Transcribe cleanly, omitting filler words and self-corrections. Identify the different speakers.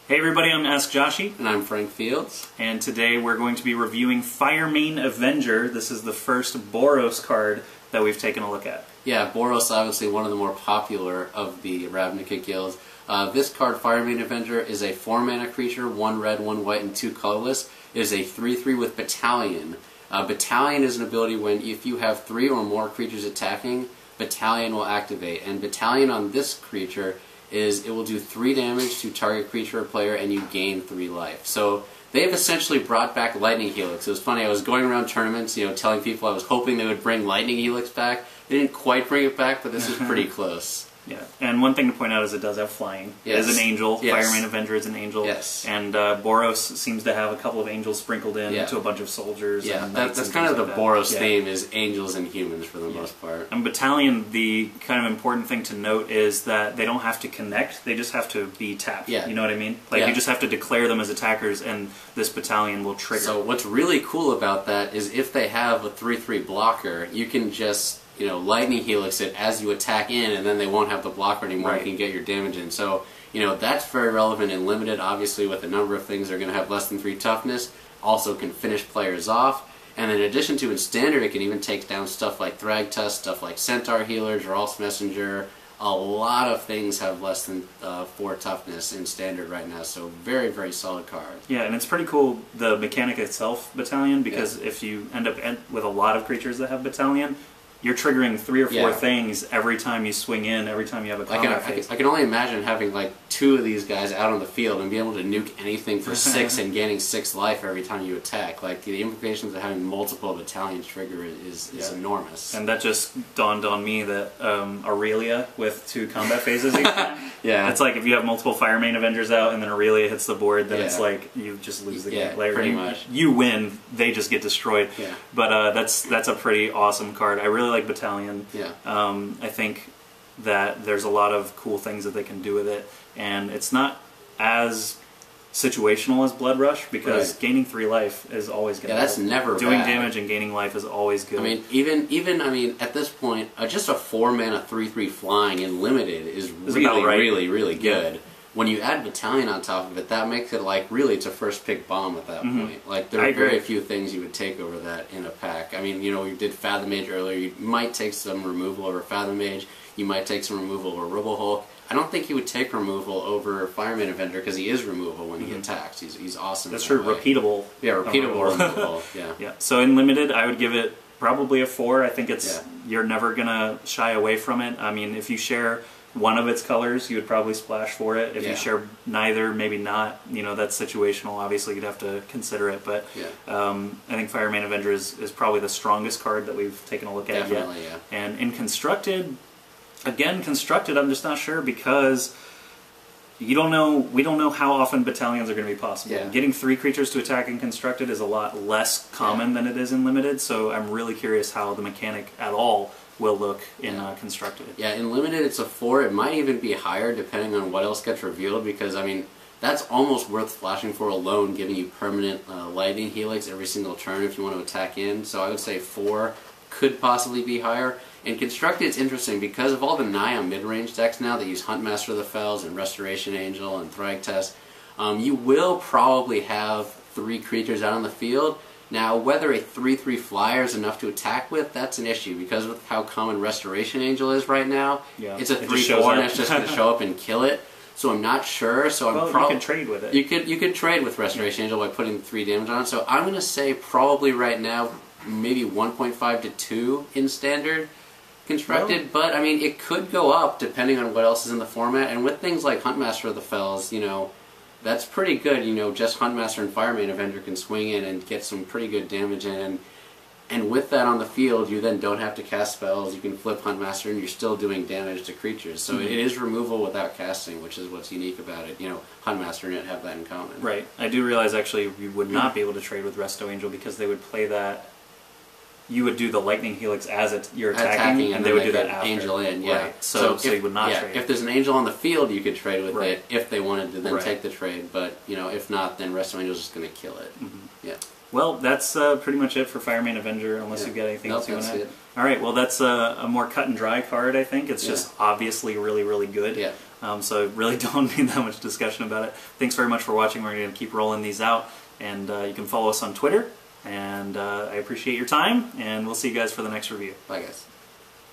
Speaker 1: Hey everybody, I'm AskJoshy.
Speaker 2: And I'm Frank Fields.
Speaker 1: And today we're going to be reviewing Firemane Avenger. This is the first Boros card that we've taken a look at.
Speaker 2: Yeah, Boros obviously one of the more popular of the Ravnica guilds. This card, Firemane Avenger, is a 4-mana creature, 1 red, 1 white, and 2 colorless. It is a 3/3 with Battalion. Battalion is an ability when if you have 3 or more creatures attacking, Battalion will activate. And Battalion on this creature is it will do 3 damage to target creature or player and you gain 3 life. So they've essentially brought back Lightning Helix. It was funny, I was going around tournaments, telling people I was hoping they would bring Lightning Helix back. They didn't quite bring it back, but this is pretty close.
Speaker 1: Yeah, and one thing to point out is it does have flying.
Speaker 2: Yes.
Speaker 1: It is an angel.
Speaker 2: Yes.
Speaker 1: Firemane Avenger is an angel.
Speaker 2: Yes.
Speaker 1: And Boros seems to have a couple of angels sprinkled in to a bunch of soldiers.
Speaker 2: Yeah,
Speaker 1: and
Speaker 2: that's kind of the Boros
Speaker 1: Yeah.
Speaker 2: theme, is angels and humans for the most part.
Speaker 1: And Battalion, the kind of important thing to note is that they don't have to connect, they just have to be tapped.
Speaker 2: Yeah.
Speaker 1: You know what I mean? Like you just have to declare them as attackers and this Battalion will trigger.
Speaker 2: So what's really cool about that is if they have a 3/3 blocker, you can just Lightning Helix it as you attack in, and then they won't have the blocker anymore.
Speaker 1: Right.
Speaker 2: You can get your damage in. So, that's very relevant in Limited, obviously, with a number of things. They're going to have less than 3 toughness, also can finish players off, and in addition to in Standard, it can even take down stuff like Thragtusk, stuff like Centaur Healers, Ralph's Messenger. A lot of things have less than 4 toughness in Standard right now, so very, very solid card.
Speaker 1: Yeah, and it's pretty cool, the mechanic itself, Battalion, because if you end up with a lot of creatures that have Battalion, you're triggering 3 or 4 things every time you swing in, every time you have a combat phase.
Speaker 2: I can only imagine having like 2 of these guys out on the field and being able to nuke anything for 6 and gaining 6 life every time you attack. Like the implications of having multiple Battalions trigger is enormous.
Speaker 1: And that just dawned on me that Aurelia with 2 combat phases each time.
Speaker 2: Yeah.
Speaker 1: It's like if you have multiple Firemane Avengers out and then Aurelia hits the board, then it's like you just lose the game. Like,
Speaker 2: pretty much.
Speaker 1: You win, they just get destroyed.
Speaker 2: Yeah.
Speaker 1: But that's a pretty awesome card. I really like Battalion.
Speaker 2: Yeah.
Speaker 1: I think that there's a lot of cool things that they can do with it, and it's not as situational as Blood Rush because gaining 3 life is always good.
Speaker 2: Yeah, that's never
Speaker 1: doing
Speaker 2: bad.
Speaker 1: damage and gaining life is always good.
Speaker 2: I mean, even at this point, just a 4-mana 3/3 flying in Limited is really good. When you add Battalion on top of it, that makes it like really it's a first pick bomb at that point. Like there are very few things you would take over that in a pack. I mean, we did Fathom Mage earlier. You might take some removal over Fathom Mage. You might take some removal over Rubble Hulk. I don't think he would take removal over Firemane Avenger because he is removal when he attacks. He's awesome.
Speaker 1: That's true. Repeatable.
Speaker 2: Yeah, repeatable removal. Yeah.
Speaker 1: Yeah. So in Limited, I would give it probably a 4. I think it's you're never gonna shy away from it. I mean, if you share one of its colors, you would probably splash for it. If you share neither, maybe not. That's situational. Obviously, you'd have to consider it. But I think Firemane Avenger is probably the strongest card that we've taken a look at yet.
Speaker 2: Yeah.
Speaker 1: And in Constructed, again, Constructed, I'm just not sure because we don't know how often Battalions are going to be possible.
Speaker 2: Yeah.
Speaker 1: Getting 3 creatures to attack in Constructed is a lot less common than it is in Limited. So I'm really curious how the mechanic at all will look in Constructed.
Speaker 2: Yeah, in Limited it's a 4. It might even be higher depending on what else gets revealed because, I mean, that's almost worth flashing for alone, giving you permanent Lightning Helix every single turn if you want to attack in. So I would say 4 could possibly be higher. In Constructed it's interesting because of all the Naya mid-range decks now that use Huntmaster of the Fells and Restoration Angel and Thragtusk, you will probably have 3 creatures out on the field. Now, whether a 3/3 flyer is enough to attack with, that's an issue, because of how common Restoration Angel is right now. It's a 3/4 and it's just going to show up and kill it. So I'm not sure. So
Speaker 1: you can trade with it.
Speaker 2: You could trade with Restoration Angel by putting 3 damage on it. So I'm going to say probably right now, maybe 1.5 to 2 in Standard Constructed. But, I mean, it could go up depending on what else is in the format. And with things like Huntmaster of the Fells, that's pretty good. Just Huntmaster and Firemane Avenger can swing in and get some pretty good damage in. And with that on the field, you then don't have to cast spells. You can flip Huntmaster and you're still doing damage to creatures. So it is removal without casting, which is what's unique about it. Huntmaster and it have that in common.
Speaker 1: Right. I do realize actually you would not be able to trade with Resto Angel because they would play that. You would do the Lightning Helix as you're attacking and they would do that after.
Speaker 2: Angel in,
Speaker 1: Right. So you would not trade.
Speaker 2: If there's an angel on the field, you could trade with it if they wanted to then take the trade. But if not, then Resto Angel is just going to kill it. Yeah.
Speaker 1: Well, that's pretty much it for Firemane Avenger, unless you've got anything else you want to add. Alright, well that's a more cut and dry card, I think. It's just obviously really, really good.
Speaker 2: Yeah.
Speaker 1: So I really don't need that much discussion about it. Thanks very much for watching. We're going to keep rolling these out. And you can follow us on Twitter. And I appreciate your time. And we'll see you guys for the next review.
Speaker 2: Bye, guys.